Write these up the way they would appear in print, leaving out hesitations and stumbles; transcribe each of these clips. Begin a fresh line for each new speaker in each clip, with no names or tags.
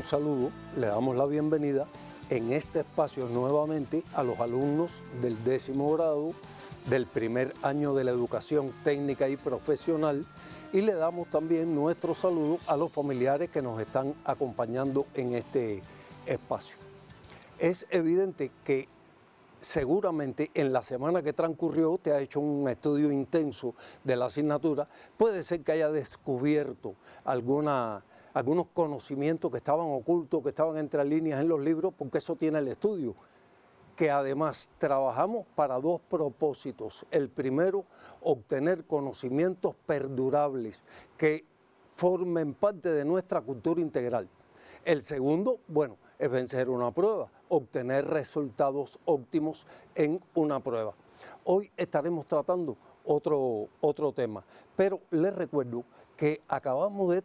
un saludo, le damos la bienvenida en este espacio nuevamente a los alumnos del 10º grado del primer año de la educación técnica y profesional, y le damos también nuestro saludo a los familiares que nos están acompañando en este espacio. Es evidente que seguramente en la semana que transcurrió usted ha hecho un estudio intenso de la asignatura. Puede ser que haya descubierto algunos conocimientos que estaban ocultos, que estaban entre líneas en los libros, porque eso tiene el estudio. Que además trabajamos para dos propósitos. El primero, obtener conocimientos perdurables que formen parte de nuestra cultura integral. El segundo, bueno, es vencer una prueba, obtener resultados óptimos en una prueba. Hoy estaremos tratando otro tema, pero les recuerdo que acabamos de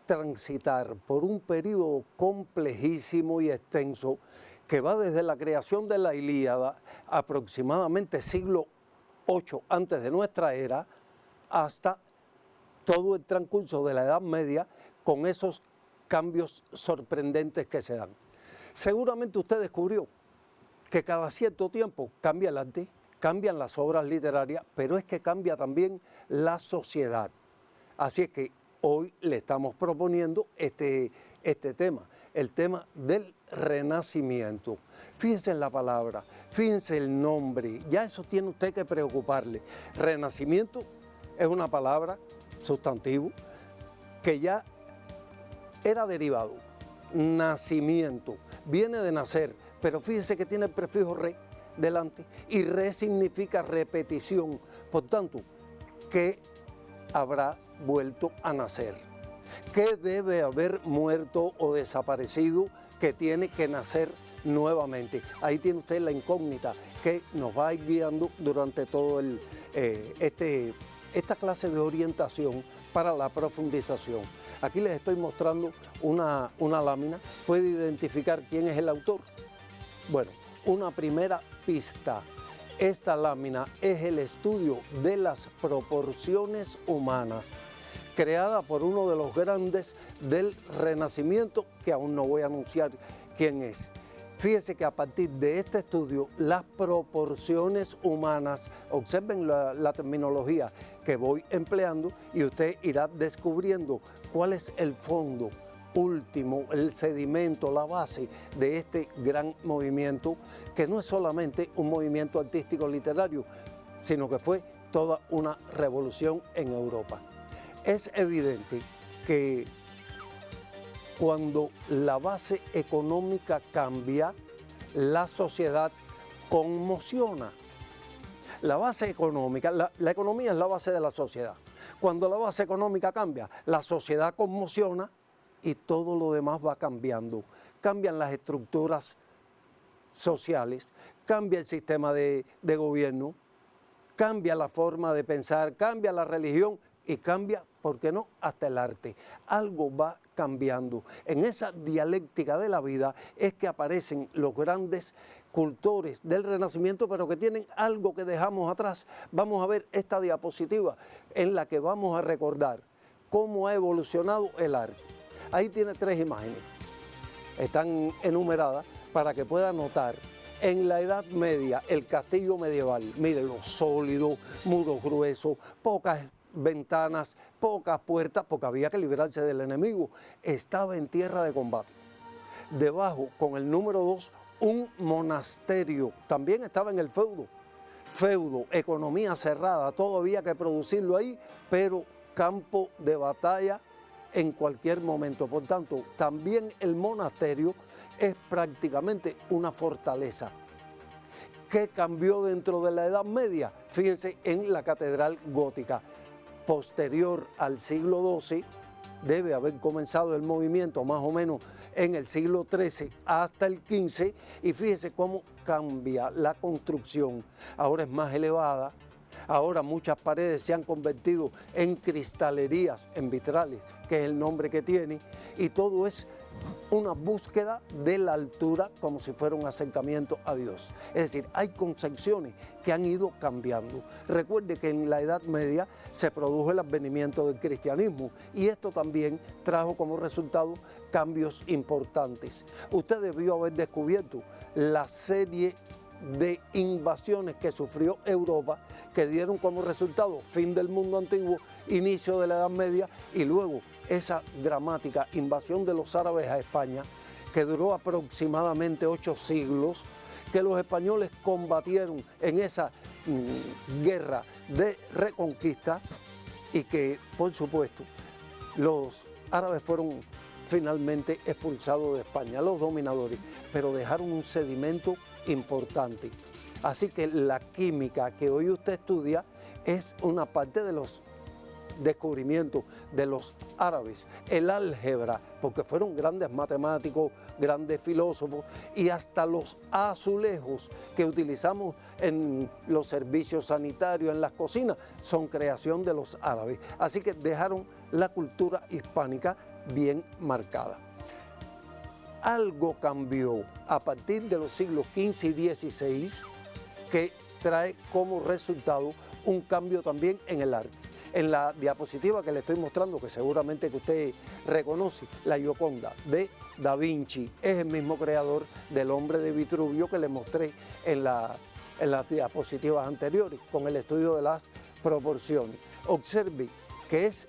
transitar por un periodo complejísimo y extenso que va desde la creación de la Ilíada, aproximadamente siglo VIII antes de nuestra era, hasta todo el transcurso de la Edad Media, con esos cambios sorprendentes que se dan. Seguramente usted descubrió que cada cierto tiempo cambia el arte, cambian las obras literarias, pero es que cambia también la sociedad. Así es que hoy le estamos proponiendo este tema, el tema del Renacimiento. Fíjense en la palabra, fíjense el nombre, ya eso tiene usted que preocuparle. Renacimiento es una palabra, sustantivo, que ya era derivado. Nacimiento, viene de nacer, pero fíjense que tiene el prefijo re delante, y re significa repetición. Por tanto, ¿qué habrá vuelto a nacer? ¿Qué debe haber muerto o desaparecido que tiene que nacer nuevamente? Ahí tiene usted la incógnita que nos va a ir guiando durante todo esta clase de orientación para la profundización. Aquí les estoy mostrando una lámina. ¿Puede identificar quién es el autor? Bueno, una primera pista. Esta lámina es el estudio de las proporciones humanas, creada por uno de los grandes del Renacimiento, que aún no voy a anunciar quién es. Fíjese que a partir de este estudio, las proporciones humanas, observen la terminología que voy empleando y usted irá descubriendo cuál es el fondo último, el sedimento, la base de este gran movimiento, que no es solamente un movimiento artístico literario, sino que fue toda una revolución en Europa. Es evidente que cuando la base económica cambia, la sociedad conmociona. La base económica, la economía es la base de la sociedad. Cuando la base económica cambia, la sociedad conmociona y todo lo demás va cambiando. Cambian las estructuras sociales, cambia el sistema de gobierno, cambia la forma de pensar, cambia la religión y cambia, ¿por qué no?, hasta el arte. Algo va cambiando. En esa dialéctica de la vida es que aparecen los grandes cultores del Renacimiento, pero que tienen algo que dejamos atrás. Vamos a ver esta diapositiva en la que vamos a recordar cómo ha evolucionado el arte. Ahí tiene 3 imágenes. Están enumeradas para que pueda notar. En la Edad Media, el castillo medieval, miren, lo sólido, muros gruesos, pocas ventanas, pocas puertas, porque había que librarse del enemigo. Estaba en tierra de combate. Debajo, con el número 2, un monasterio. También estaba en el feudo. Feudo, economía cerrada, todo había que producirlo ahí, pero campo de batalla en cualquier momento. Por tanto, también el monasterio es prácticamente una fortaleza. ¿Qué cambió dentro de la Edad Media? Fíjense en la catedral gótica. Posterior al siglo XII, debe haber comenzado el movimiento más o menos en el siglo XIII hasta el XV, y fíjese cómo cambia la construcción. Ahora es más elevada, ahora muchas paredes se han convertido en cristalerías, en vitrales, que es el nombre que tiene, y todo es una búsqueda de la altura como si fuera un acercamiento a Dios. Es decir, hay concepciones que han ido cambiando. Recuerde que en la Edad Media se produjo el advenimiento del cristianismo y esto también trajo como resultado cambios importantes. Usted debió haber descubierto la serie de invasiones que sufrió Europa, que dieron como resultado fin del mundo antiguo, inicio de la Edad Media y luego esa dramática invasión de los árabes a España, que duró aproximadamente 8 siglos, que los españoles combatieron en esa guerra de reconquista y que, por supuesto, los árabes fueron finalmente expulsados de España, los dominadores, pero dejaron un sedimento importante. Así que la química que hoy usted estudia es una parte de los descubrimientos de los árabes, el álgebra, porque fueron grandes matemáticos, grandes filósofos, y hasta los azulejos que utilizamos en los servicios sanitarios, en las cocinas, son creación de los árabes. Así que dejaron la cultura hispánica bien marcada. Algo cambió a partir de los siglos XV y XVI que trae como resultado un cambio también en el arte. En la diapositiva que le estoy mostrando, que seguramente que usted reconoce, la Gioconda de Da Vinci, es el mismo creador del Hombre de Vitruvio que le mostré en las diapositivas anteriores, con el estudio de las proporciones. Observe que es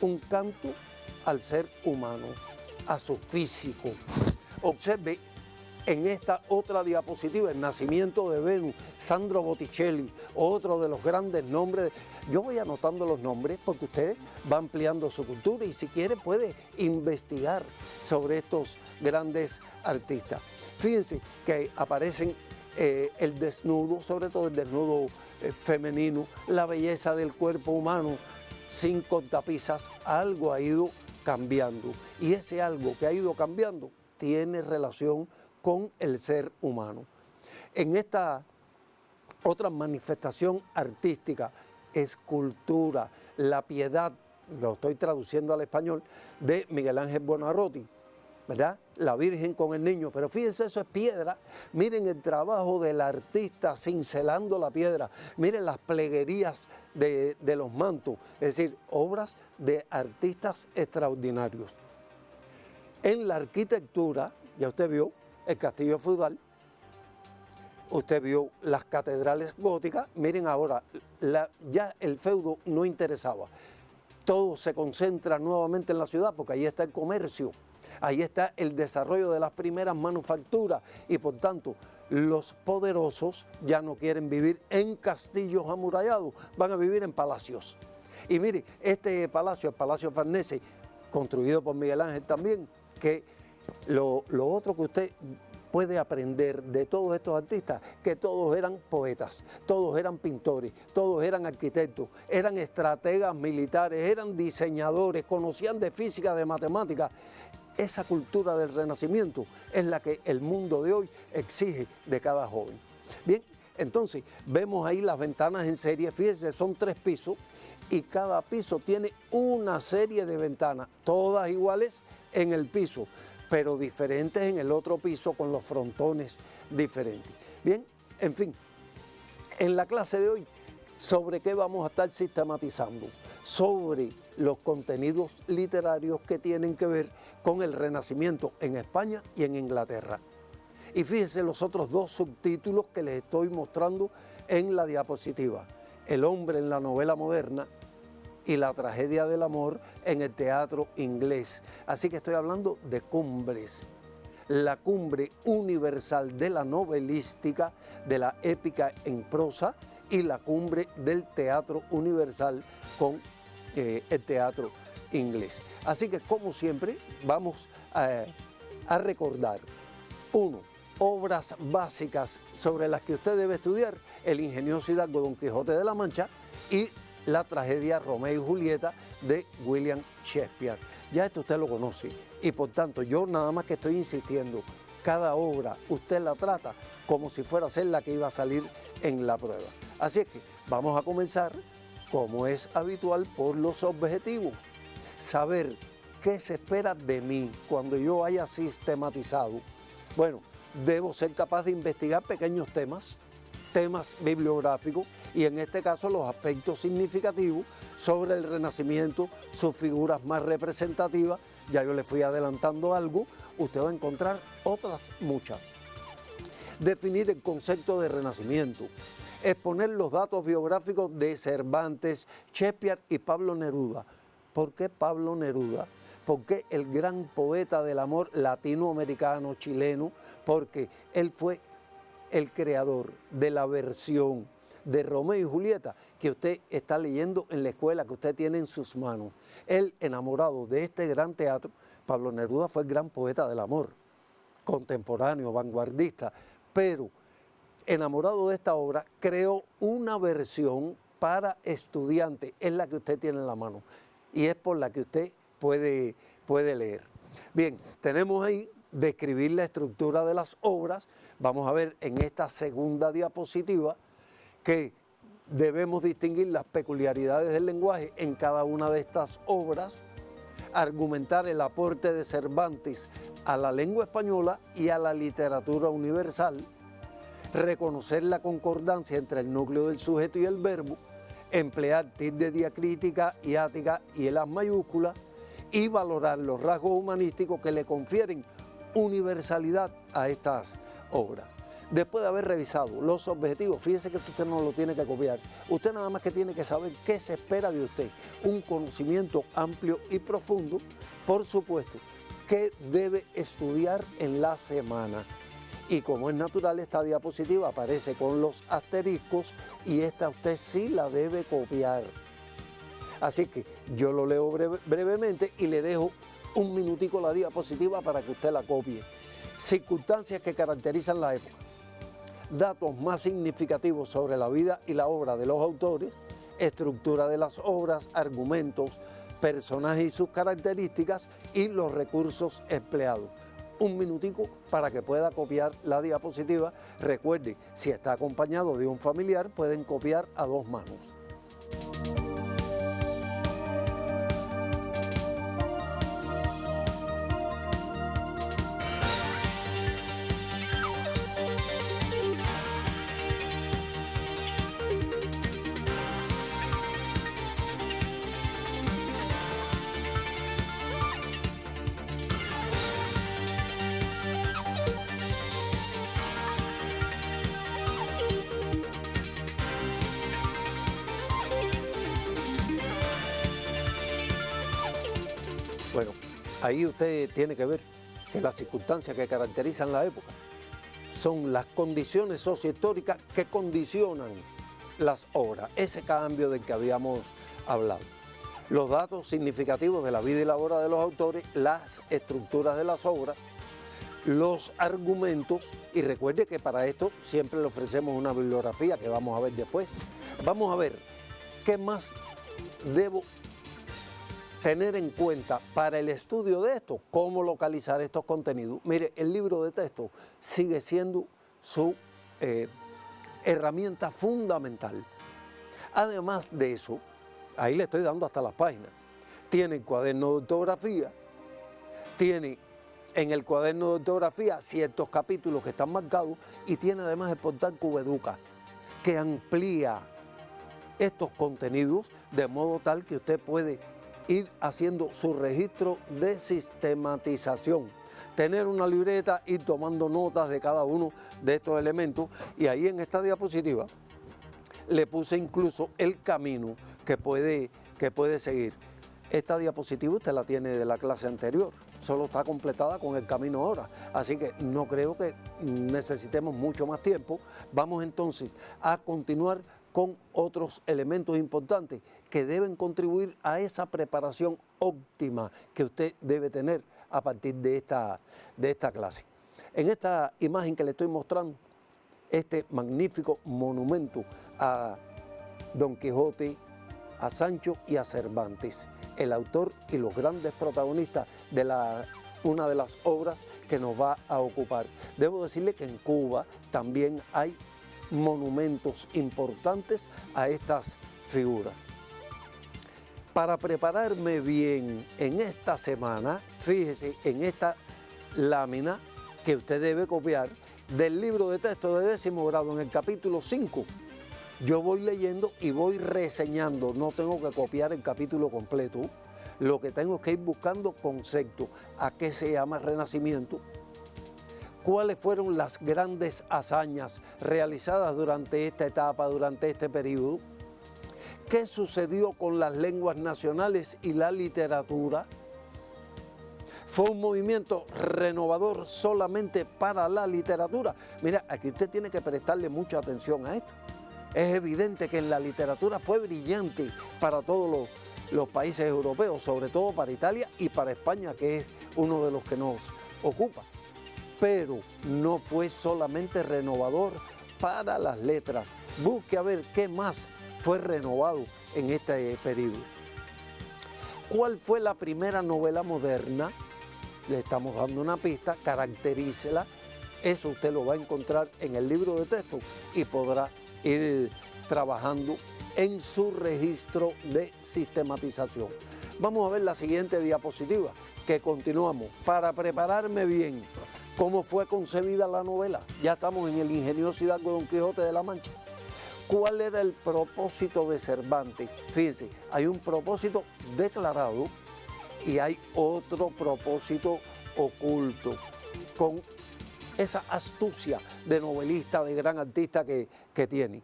un canto al ser humano, a su físico. Observe en esta otra diapositiva el nacimiento de Venus, Sandro Botticelli, otro de los grandes nombres. Yo voy anotando los nombres porque usted va ampliando su cultura y si quiere puede investigar sobre estos grandes artistas. Fíjense que aparecen el desnudo, sobre todo el desnudo femenino, la belleza del cuerpo humano, sin cortapisas. Algo ha ido cambiando y ese algo que ha ido cambiando tiene relación con el ser humano. En esta otra manifestación artística, escultura, la piedad, lo estoy traduciendo al español, de Miguel Ángel Buonarroti, ¿verdad? La Virgen con el niño, pero fíjense, eso es piedra. Miren el trabajo del artista cincelando la piedra, miren las pleguerías de los mantos, es decir, obras de artistas extraordinarios. En la arquitectura, ya usted vio el castillo feudal, usted vio las catedrales góticas, miren ahora, ya el feudo no interesaba, todo se concentra nuevamente en la ciudad porque ahí está el comercio, ahí está el desarrollo de las primeras manufacturas y por tanto los poderosos ya no quieren vivir en castillos amurallados, van a vivir en palacios. Y mire, este palacio, el Palacio Farnese, construido por Miguel Ángel también, que lo otro que usted puede aprender de todos estos artistas, que todos eran poetas, todos eran pintores, todos eran arquitectos, eran estrategas militares, eran diseñadores, conocían de física, de matemáticas. Esa cultura del Renacimiento es la que el mundo de hoy exige de cada joven. Bien, entonces vemos ahí las ventanas en serie, fíjense, son 3 pisos y cada piso tiene una serie de ventanas, todas iguales en el piso, pero diferentes en el otro piso con los frontones diferentes. Bien, en fin, en la clase de hoy, ¿sobre qué vamos a estar sistematizando? Sobre los contenidos literarios que tienen que ver con el Renacimiento en España y en Inglaterra. Y fíjense los otros 2 subtítulos que les estoy mostrando en la diapositiva. El hombre en la novela moderna y la tragedia del amor en el teatro inglés. Así que estoy hablando de cumbres. La cumbre universal de la novelística, de la épica en prosa y la cumbre del teatro universal con el teatro inglés. Así que como siempre vamos a recordar, 1, obras básicas sobre las que usted debe estudiar, el ingenioso hidalgo Don Quijote de la Mancha y la tragedia Romeo y Julieta de William Shakespeare. Ya esto usted lo conoce y por tanto yo nada más que estoy insistiendo, cada obra usted la trata como si fuera a ser la que iba a salir en la prueba. Así es que vamos a comenzar, como es habitual, por los objetivos. Saber ¿qué se espera de mí cuando yo haya sistematizado? Bueno, debo ser capaz de investigar pequeños temas bibliográficos y en este caso los aspectos significativos sobre el Renacimiento, sus figuras más representativas. Ya yo le fui adelantando algo, usted va a encontrar otras muchas. Definir el concepto de Renacimiento, exponer los datos biográficos de Cervantes, Shakespeare y Pablo Neruda. ¿Por qué Pablo Neruda? Porque el gran poeta del amor latinoamericano, chileno, porque él fue el creador de la versión de Romeo y Julieta que usted está leyendo en la escuela, que usted tiene en sus manos. Él, enamorado de este gran teatro, Pablo Neruda fue el gran poeta del amor, contemporáneo, vanguardista, pero enamorado de esta obra, creó una versión para estudiantes, es la que usted tiene en la mano y es por la que usted puede leer. Bien, tenemos ahí describir la estructura de las obras. Vamos a ver en esta segunda diapositiva que debemos distinguir las peculiaridades del lenguaje en cada una de estas obras, argumentar el aporte de Cervantes a la lengua española y a la literatura universal, reconocer la concordancia entre el núcleo del sujeto y el verbo, emplear tilde diacrítica y ática y las mayúsculas y valorar los rasgos humanísticos que le confieren universalidad a estas obras. Después de haber revisado los objetivos, fíjese que usted no lo tiene que copiar, usted nada más que tiene que saber qué se espera de usted, un conocimiento amplio y profundo, por supuesto, que debe estudiar en la semana. Y como es natural, esta diapositiva aparece con los asteriscos y esta usted sí la debe copiar. Así que yo lo leo brevemente y le dejo un minutico la diapositiva para que usted la copie. Circunstancias que caracterizan la época. Datos más significativos sobre la vida y la obra de los autores, estructura de las obras, argumentos, personajes y sus características y los recursos empleados. Un minutico para que pueda copiar la diapositiva. Recuerde, si está acompañado de un familiar, pueden copiar a dos manos. Bueno, ahí usted tiene que ver que las circunstancias que caracterizan la época son las condiciones sociohistóricas que condicionan las obras, ese cambio del que habíamos hablado. Los datos significativos de la vida y la obra de los autores, las estructuras de las obras, los argumentos, y recuerde que para esto siempre le ofrecemos una bibliografía que vamos a ver después. Vamos a ver qué más debo tener en cuenta para el estudio de esto, cómo localizar estos contenidos. Mire, el libro de texto sigue siendo su herramienta fundamental. Además de eso, ahí le estoy dando hasta las páginas, tiene el cuaderno de ortografía, tiene en el cuaderno de ortografía ciertos capítulos que están marcados y tiene además el portal Cubeduca, que amplía estos contenidos de modo tal que usted puede ir haciendo su registro de sistematización, tener una libreta, ir tomando notas de cada uno de estos elementos, y ahí en esta diapositiva le puse incluso el camino que puede seguir. Esta diapositiva usted la tiene de la clase anterior, solo está completada con el camino ahora, así que no creo que necesitemos mucho más tiempo. Vamos entonces a continuar con otros elementos importantes que deben contribuir a esa preparación óptima que usted debe tener a partir de esta clase. En esta imagen que le estoy mostrando, este magnífico monumento a Don Quijote, a Sancho y a Cervantes, el autor y los grandes protagonistas de una de las obras que nos va a ocupar. Debo decirle que en Cuba también hay monumentos importantes a estas figuras. Para prepararme bien en esta semana, fíjese en esta lámina que usted debe copiar del libro de texto de 10º grado en el capítulo 5. Yo voy leyendo y voy reseñando, no tengo que copiar el capítulo completo, lo que tengo que ir buscando conceptos, a qué se llama Renacimiento, cuáles fueron las grandes hazañas realizadas durante esta etapa, durante este periodo, qué sucedió con las lenguas nacionales y la literatura. Fue un movimiento renovador solamente para la literatura. Mira, aquí usted tiene que prestarle mucha atención a esto. Es evidente que en la literatura fue brillante para todos los países europeos, sobre todo para Italia y para España, que es uno de los que nos ocupa. Pero no fue solamente renovador para las letras. Busque a ver qué más fue renovado en este periodo. ¿Cuál fue la primera novela moderna? Le estamos dando una pista, caracterícela. Eso usted lo va a encontrar en el libro de texto y podrá ir trabajando en su registro de sistematización. Vamos a ver la siguiente diapositiva, que continuamos. Para prepararme bien, ¿cómo fue concebida la novela? Ya estamos en el ingenioso Hidalgo Don Quijote de la Mancha. ¿Cuál era el propósito de Cervantes? Fíjense, hay un propósito declarado y hay otro propósito oculto, con esa astucia de novelista, de gran artista que tiene.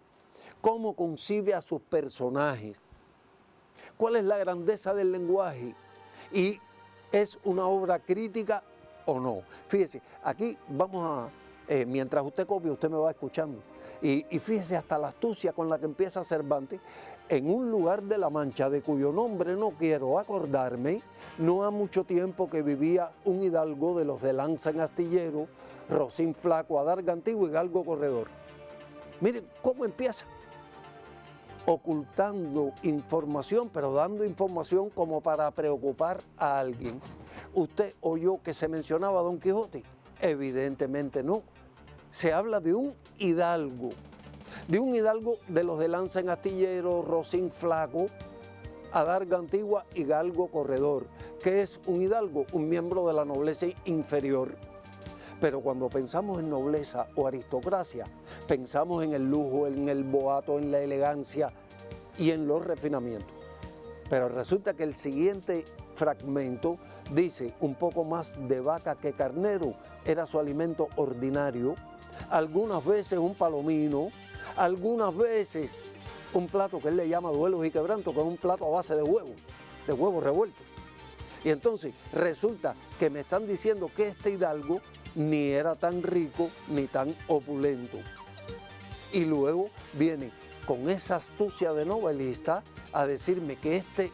¿Cómo concibe a sus personajes? ¿Cuál es la grandeza del lenguaje? ¿Y es una obra crítica o no? Fíjese, aquí vamos a, mientras usted copia, usted me va escuchando. Y fíjese hasta la astucia con la que empieza Cervantes. En un lugar de la Mancha, de cuyo nombre no quiero acordarme, no ha mucho tiempo que vivía un hidalgo de los de lanza en astillero, rocín flaco, adarga antiguo y galgo corredor. Miren cómo empieza, ocultando información, pero dando información como para preocupar a alguien. ¿Usted oyó que se mencionaba a Don Quijote? Evidentemente no. Se habla de un hidalgo de los de lanza en astillero, rocín flaco, adarga antigua y galgo corredor. ¿Qué es un hidalgo? Un miembro de la nobleza inferior. Pero cuando pensamos en nobleza o aristocracia, pensamos en el lujo, en el boato, en la elegancia y en los refinamientos. Pero resulta que el siguiente fragmento dice: un poco más de vaca que carnero era su alimento ordinario, algunas veces un palomino, algunas veces un plato que él le llama duelos y quebrantos, que es un plato a base de huevos revueltos. Y entonces resulta que me están diciendo que este hidalgo ni era tan rico ni tan opulento. Y luego viene con esa astucia de novelista a decirme que este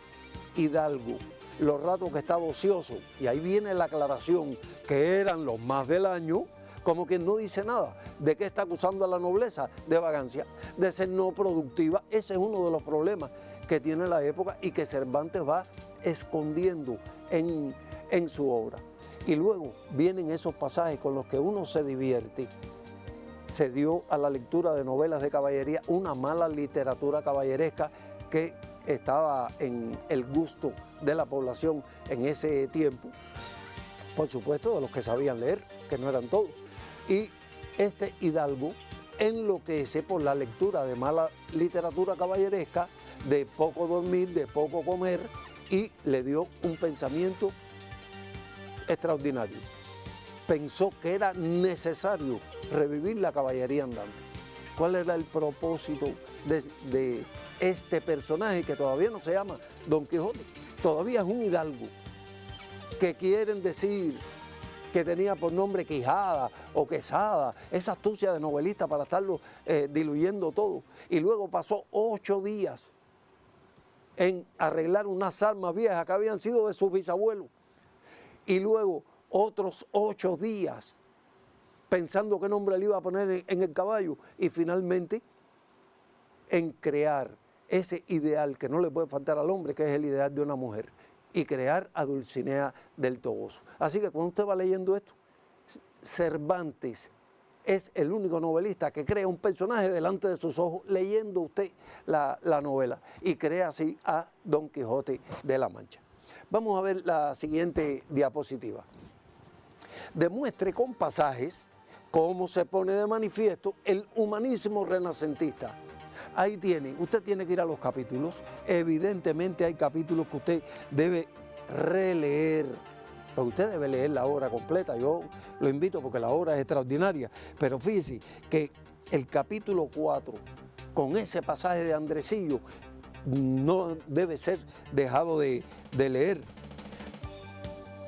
hidalgo, los ratos que estaba ocioso, y ahí viene la aclaración, que eran los más del año, como que no dice nada. ¿De qué está acusando a la nobleza? De vagancia, de ser no productiva. Ese es uno de los problemas que tiene la época y que Cervantes va escondiendo en su obra. Y luego vienen esos pasajes con los que uno se divierte. Se dio a la lectura de novelas de caballería una mala literatura caballeresca que estaba en el gusto de la población en ese tiempo. Por supuesto, de los que sabían leer, que no eran todos. Y este hidalgo enloquece por la lectura de mala literatura caballeresca, de poco dormir, de poco comer, y le dio un pensamiento extraordinario. Pensó que era necesario revivir la caballería andante. ¿Cuál era el propósito de este personaje que todavía no se llama Don Quijote? Todavía es un hidalgo, que quieren decir que tenía por nombre Quijada o Quesada, esa astucia de novelista para estarlo diluyendo todo. Y luego pasó 8 días en arreglar unas armas viejas que habían sido de sus bisabuelos. Y luego otros 8 días pensando qué nombre le iba a poner en el caballo. Y finalmente en crear ese ideal que no le puede faltar al hombre, que es el ideal de una mujer, y crear a Dulcinea del Toboso. Así que cuando usted va leyendo esto, Cervantes es el único novelista que crea un personaje delante de sus ojos leyendo usted la novela y crea así a Don Quijote de la Mancha. Vamos a ver la siguiente diapositiva. Demuestre con pasajes cómo se pone de manifiesto el humanismo renacentista. Ahí tiene, usted tiene que ir a los capítulos. Evidentemente hay capítulos que usted debe releer, pero usted debe leer la obra completa. Yo lo invito porque la obra es extraordinaria, pero fíjese que el capítulo 4, con ese pasaje de Andresillo, no debe ser dejado de leer.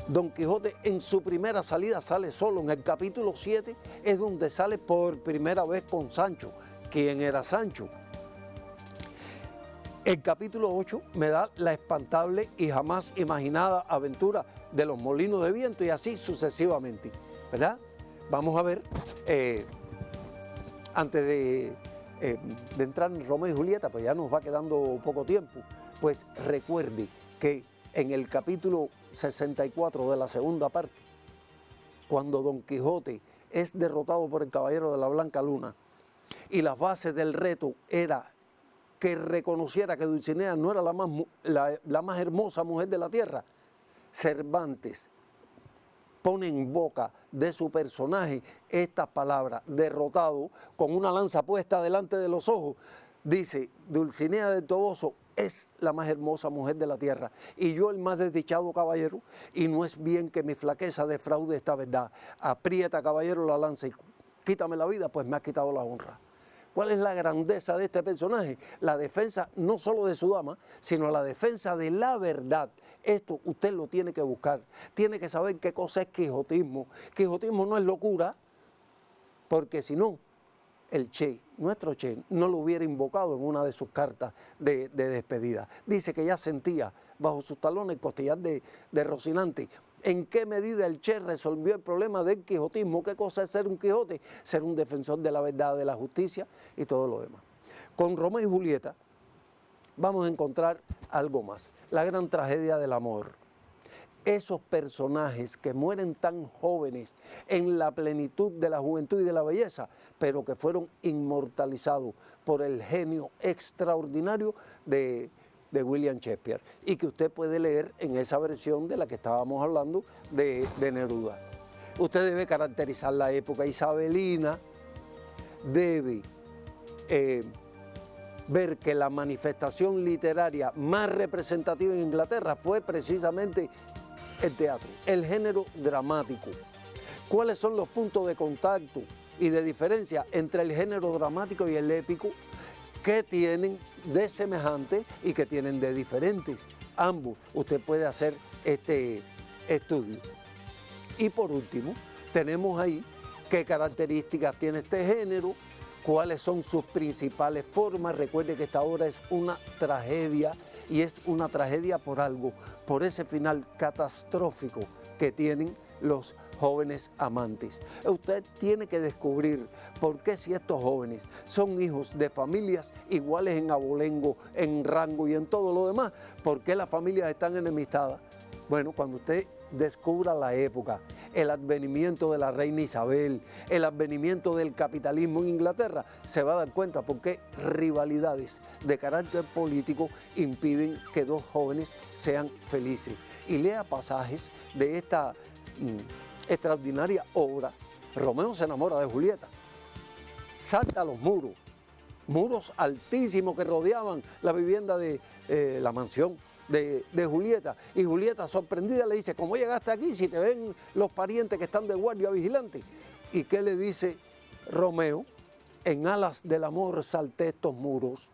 Don Quijote en su primera salida sale solo. En el capítulo 7 es donde sale por primera vez con Sancho. ¿Quién era Sancho? El capítulo 8 me da la espantable y jamás imaginada aventura de los molinos de viento y así sucesivamente, ¿verdad? Vamos a ver, antes de entrar en Romeo y Julieta, pues ya nos va quedando poco tiempo, pues recuerde que en el capítulo 64 de la segunda parte, cuando Don Quijote es derrotado por el caballero de la Blanca Luna y las bases del reto era que reconociera que Dulcinea no era la más hermosa mujer de la tierra, Cervantes pone en boca de su personaje estas palabras: derrotado, con una lanza puesta delante de los ojos, dice: Dulcinea del Toboso es la más hermosa mujer de la tierra y yo el más desdichado caballero, y no es bien que mi flaqueza defraude esta verdad. Aprieta, caballero, la lanza y quítame la vida, pues me has quitado la honra. ¿Cuál es la grandeza de este personaje? La defensa no solo de su dama, sino la defensa de la verdad. Esto usted lo tiene que buscar. Tiene que saber qué cosa es quijotismo. Quijotismo no es locura, porque si no, el Che, nuestro Che, no lo hubiera invocado en una de sus cartas de despedida. Dice que ya sentía bajo sus talones el costillar de Rocinante. ¿En qué medida el Che resolvió el problema del quijotismo? ¿Qué cosa es ser un Quijote? Ser un defensor de la verdad, de la justicia y todo lo demás. Con Romeo y Julieta vamos a encontrar algo más: la gran tragedia del amor. Esos personajes que mueren tan jóvenes, en la plenitud de la juventud y de la belleza, pero que fueron inmortalizados por el genio extraordinario de William Shakespeare, y que usted puede leer en esa versión de la que estábamos hablando de Neruda. Usted debe caracterizar la época isabelina, debe ver que la manifestación literaria más representativa en Inglaterra fue precisamente el teatro, el género dramático. ¿Cuáles son los puntos de contacto y de diferencia entre el género dramático y el épico? ¿Qué tienen de semejante y qué tienen de diferentes? Ambos usted puede hacer este estudio. Y por último, tenemos ahí qué características tiene este género, cuáles son sus principales formas. Recuerde que esta obra es una tragedia, y es una tragedia por algo, por ese final catastrófico que tienen los jóvenes amantes. Usted tiene que descubrir por qué, si estos jóvenes son hijos de familias iguales en abolengo, en rango y en todo lo demás, ¿por qué las familias están enemistadas? Bueno, cuando usted descubra la época, el advenimiento de la reina Isabel, el advenimiento del capitalismo en Inglaterra, se va a dar cuenta por qué rivalidades de carácter político impiden que dos jóvenes sean felices. Y lea pasajes de esta extraordinaria obra. Romeo se enamora de Julieta, salta a los muros altísimos que rodeaban la vivienda de la mansión de Julieta, y Julieta, sorprendida, le dice: ¿cómo llegaste aquí si te ven los parientes que están de guardia vigilante? ¿Y qué le dice Romeo? En alas del amor salté estos muros.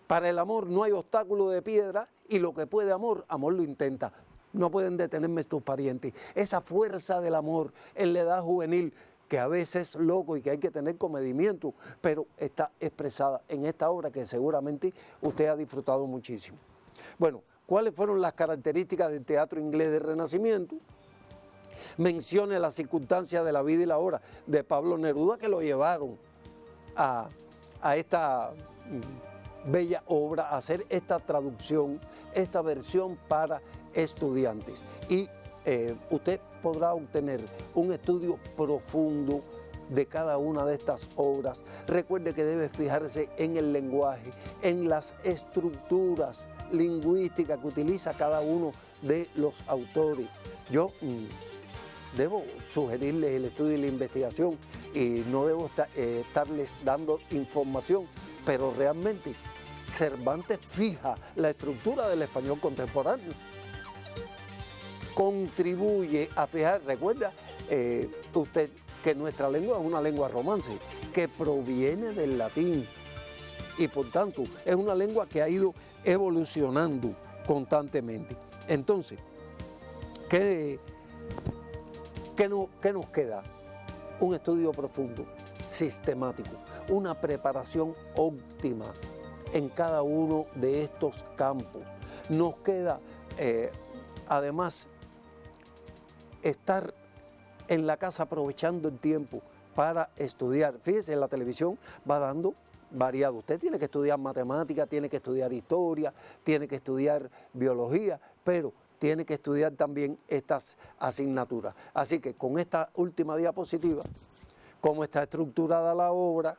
Para el amor no hay obstáculo de piedra, y lo que puede amor lo intenta. No pueden detenerme estos parientes. Esa fuerza del amor en la edad juvenil, que a veces es loco y que hay que tener comedimiento, pero está expresada en esta obra que seguramente usted ha disfrutado muchísimo. Bueno, ¿cuáles fueron las características del teatro inglés del Renacimiento? Mencione las circunstancias de la vida y la obra de Pablo Neruda que lo llevaron a esta bella obra, a hacer esta traducción, esta versión para estudiantes. Y usted podrá obtener un estudio profundo de cada una de estas obras. Recuerde que debe fijarse en el lenguaje, en las estructuras lingüísticas que utiliza cada uno de los autores. Yo debo sugerirles el estudio y la investigación y no debo estarles dando información, pero realmente Cervantes fija la estructura del español contemporáneo. Contribuye a fijar, recuerda usted que nuestra lengua es una lengua romance, que proviene del latín y por tanto es una lengua que ha ido evolucionando constantemente. Entonces, ¿qué nos queda? Un estudio profundo, sistemático, una preparación óptima en cada uno de estos campos. Nos queda, además, estar en la casa aprovechando el tiempo para estudiar. Fíjese, la televisión va dando variado. Usted tiene que estudiar matemáticas, tiene que estudiar historia, tiene que estudiar biología, pero tiene que estudiar también estas asignaturas. Así que con esta última diapositiva, cómo está estructurada la obra,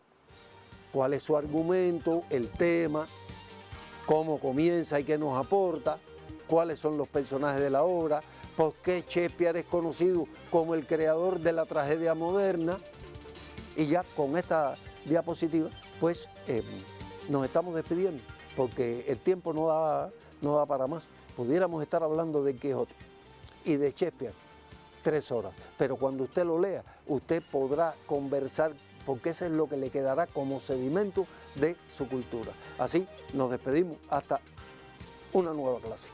cuál es su argumento, el tema, cómo comienza y qué nos aporta, cuáles son los personajes de la obra, por qué Shakespeare es conocido como el creador de la tragedia moderna. Y ya con esta diapositiva, pues nos estamos despidiendo, porque el tiempo no da para más. Pudiéramos estar hablando de Quijote y de Shakespeare 3 horas, pero cuando usted lo lea, usted podrá conversar, porque eso es lo que le quedará como sedimento de su cultura. Así nos despedimos hasta una nueva clase.